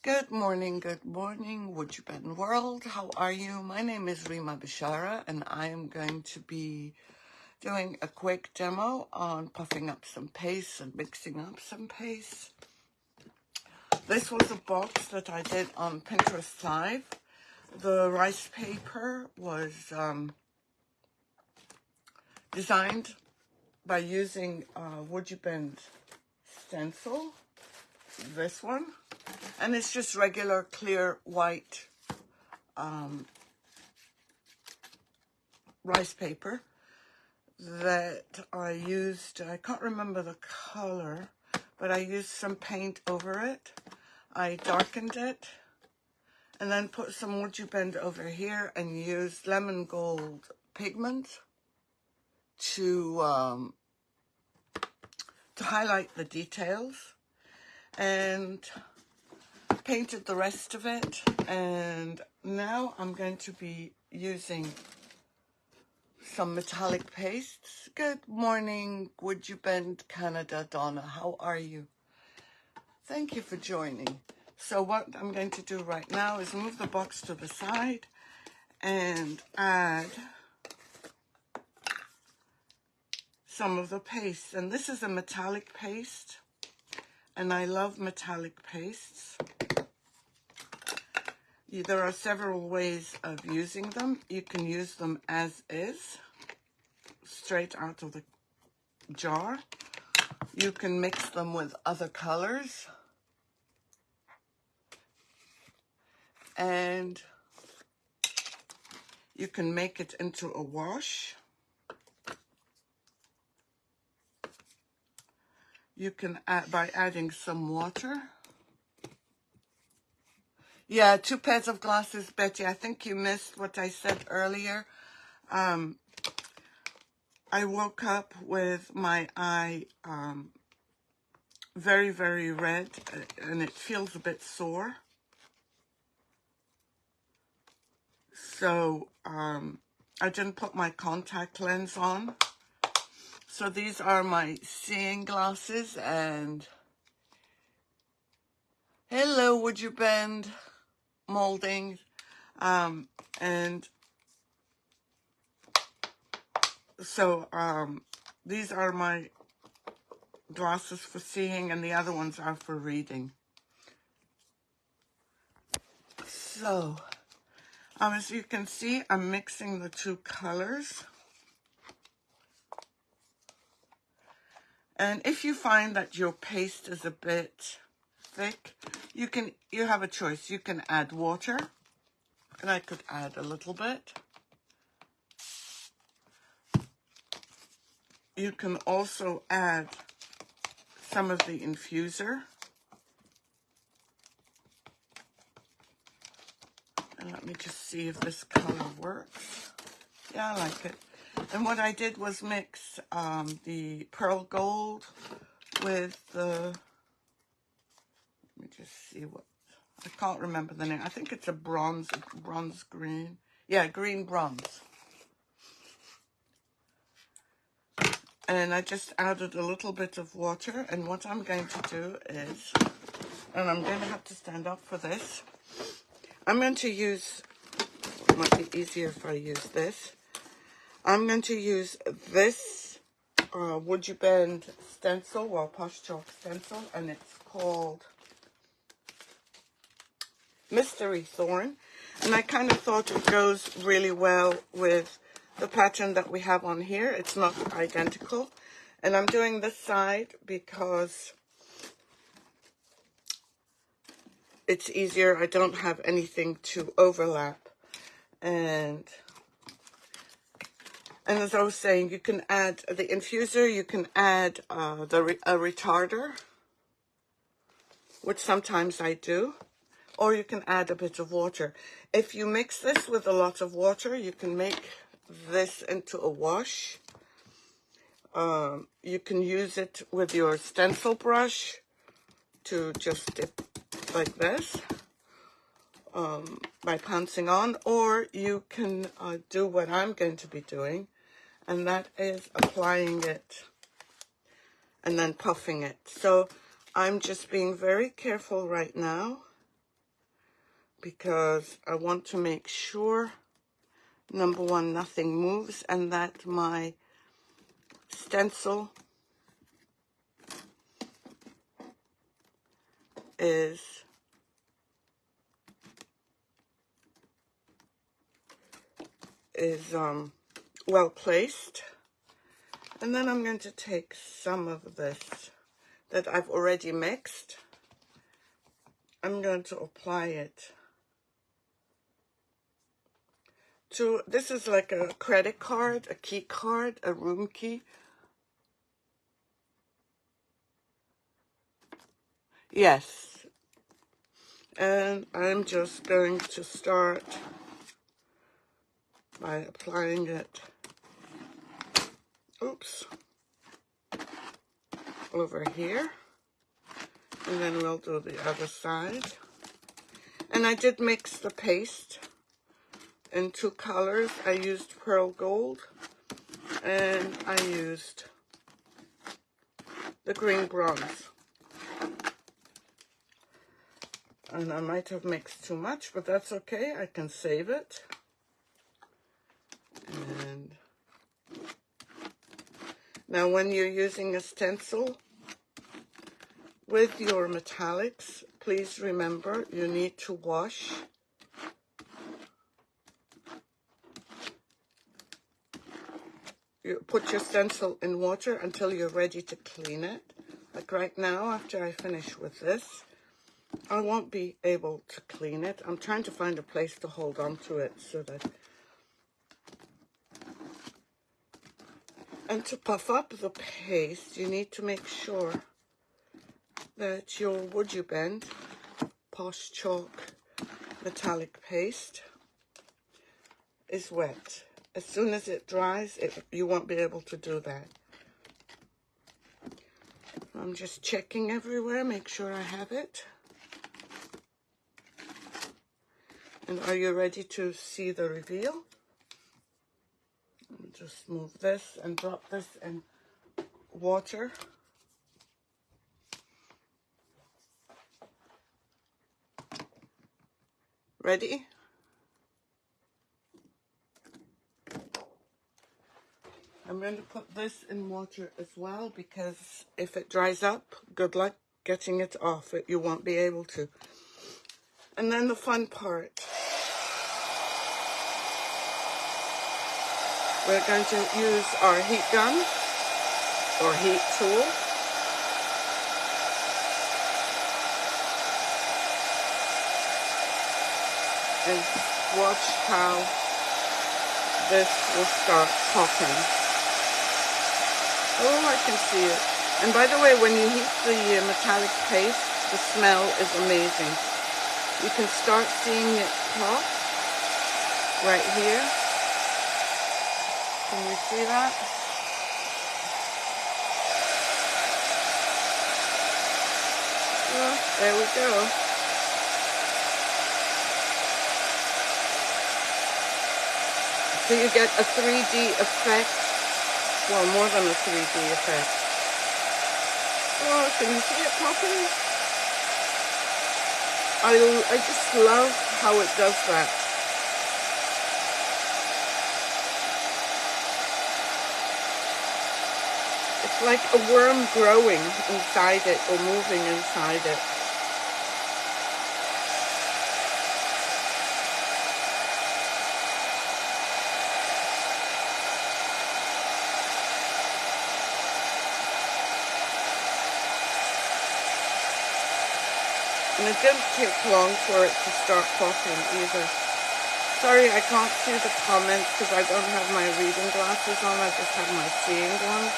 Good morning, WoodUBend world. How are you? My name is Rima Bishara, and I am going to be doing a quick demo on puffing up some paste and mixing up some paste. This was a box that I did on Pinterest Live. The rice paper was designed by using WUB Stencil, this one. And it's just regular clear white rice paper that I used. I can't remember the color, but I used some paint over it. I darkened it and then put some WoodUBend over here and used lemon gold pigment to highlight the details, and painted the rest of it. And now I'm going to be using some metallic pastes. Good morning, WoodUBend Canada, Donna. How are you? Thank you for joining. So what I'm going to do right now is move the box to the side and add some of the paste. And this is a metallic paste, and I love metallic pastes. There are several ways of using them. You can use them as is, straight out of the jar. You can mix them with other colors. And you can make it into a wash. You can add by adding some water. Yeah, 2 pairs of glasses, Betty. I think you missed what I said earlier. I woke up with my eye very, very red, and it feels a bit sore. So I didn't put my contact lens on. So these are my seeing glasses, and hello, WoodUBend molding, and so these are my glasses for seeing, and the other ones are for reading. So as you can see, I'm mixing the 2 colors. And if you find that your paste is a bit thick, you have a choice. You can add water, and I could add a little bit. You can also add some of the infuser. And let me just see if this color works. Yeah, I like it. And what I did was mix the pearl gold with the, let me just see what, I can't remember the name. I think it's a bronze green. Yeah, green bronze. And I just added a little bit of water. And what I'm going to do is, and I'm going to have to stand up for this, I'm going to use, it might be easier if I use this. I'm going to use this WoodUBend stencil, well, Posh Chalk stencil, and it's called Mystery Thorn. And I kind of thought it goes really well with the pattern that we have on here. It's not identical. And I'm doing this side because it's easier. I don't have anything to overlap. And as I was saying, you can add the infuser, you can add a retarder, which sometimes I do, or you can add a bit of water. If you mix this with a lot of water, you can make this into a wash. You can use it with your stencil brush to just dip like this by pouncing on, or you can do what I'm going to be doing, and that is applying it and then puffing it. So I'm just being very careful right now because I want to make sure, number one, nothing moves, and that my stencil is well placed. And then I'm going to take some of this that I've already mixed. I'm going to apply it to, this is like a credit card, a key card, a room key. Yes. And I'm just going to start by applying it, oops, over here. And then we'll do the other side. And I did mix the paste in 2 colors. I used pearl gold and I used the green bronze. And I might have mixed too much, but that's okay. I can save it. And now when you're using a stencil with your metallics, please remember you need to wash you put your stencil in water until you're ready to clean it. Like right now, after I finish with this, I won't be able to clean it. I'm trying to find a place to hold on to it so that... And to puff up the paste, you need to make sure that your WoodUBend Posh Chalk metallic paste is wet. As soon as it dries, you won't be able to do that. I'm just checking everywhere, make sure I have it. And are you ready to see the reveal? I'll just move this and drop this in water. Ready? I'm going to put this in water as well, because if it dries up, good luck getting it off. You won't be able to. And then the fun part. We're going to use our heat gun or heat tool. And watch how this will start popping. Oh, I can see it. And by the way, when you heat the metallic paste, the smell is amazing. You can start seeing it pop right here. Can you see that? Oh, there we go. So you get a 3D effect. Well, more than a 3D effect. Oh, can you see it popping? I just love how it does that. It's like a worm growing inside it or moving inside it. And it didn't take long for it to start popping either. Sorry, I can't see the comments because I don't have my reading glasses on. I just have my seeing one.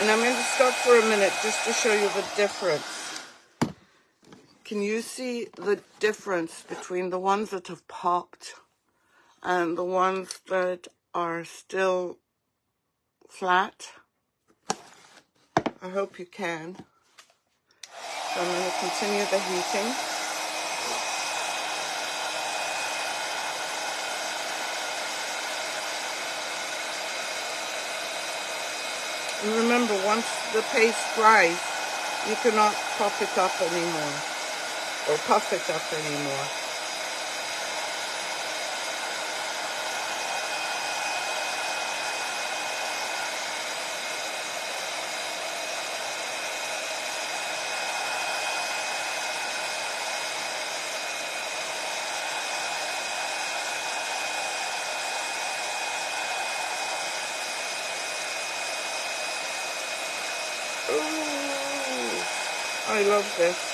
And I'm going to stop for a minute just to show you the difference. Can you see the difference between the ones that have popped and the ones that are still flat? I hope you can. So I'm going to continue the heating. And remember, once the paste dries, you cannot pop it up anymore, or puff it up anymore. Ooh, I love this.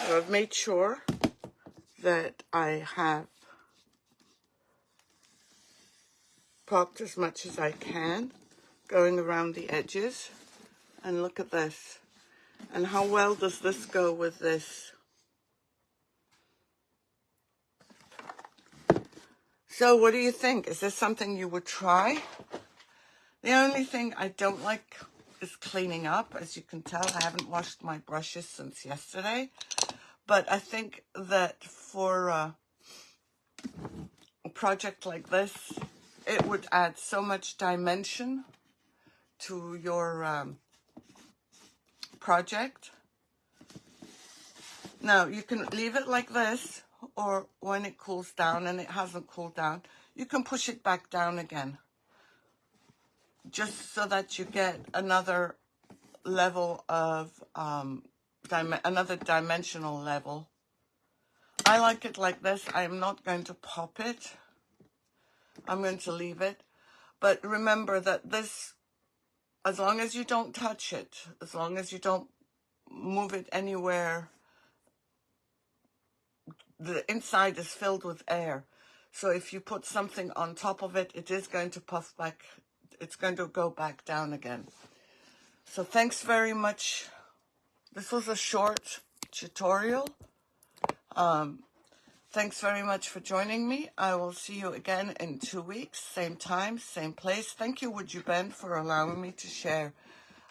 I've made sure that I have popped as much as I can, going around the edges. And look at this. And how well does this go with this? So what do you think? Is this something you would try? The only thing I don't like is cleaning up. As you can tell, I haven't washed my brushes since yesterday. But I think that for a project like this, it would add so much dimension to your project. Now, you can leave it like this, or when it cools down and it hasn't cooled down, you can push it back down again, just so that you get another level of, another dimensional level. I like it like this. I'm not going to pop it. I'm going to leave it. But remember that this, as long as you don't touch it, as long as you don't move it anywhere, the inside is filled with air. So if you put something on top of it, it is going to puff back. It's going to go back down again. So thanks very much. This was a short tutorial. Thanks very much for joining me. I will see you again in 2 weeks, same time, same place. Thank you, WoodUBend, for allowing me to share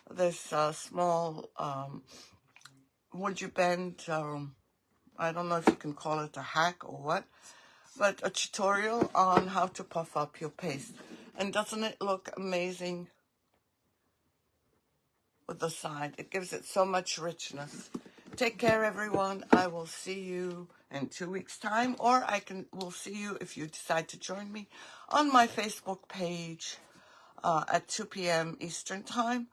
this small WoodUBend, I don't know if you can call it a hack or what, but a tutorial on how to puff up your paste. And doesn't it look amazing with the side? It gives it so much richness. Take care, everyone. I will see you in 2 weeks' time, or we'll see you if you decide to join me on my Facebook page at 2 p.m. Eastern Time.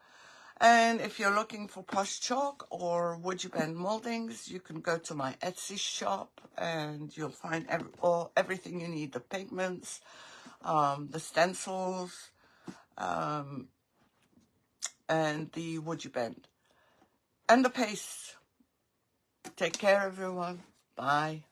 And if you're looking for Posh Chalk or WoodUBend moldings, you can go to my Etsy shop and you'll find everything you need, the pigments, the stencils, and the WoodUBend, and the paste. Take care, everyone. Bye.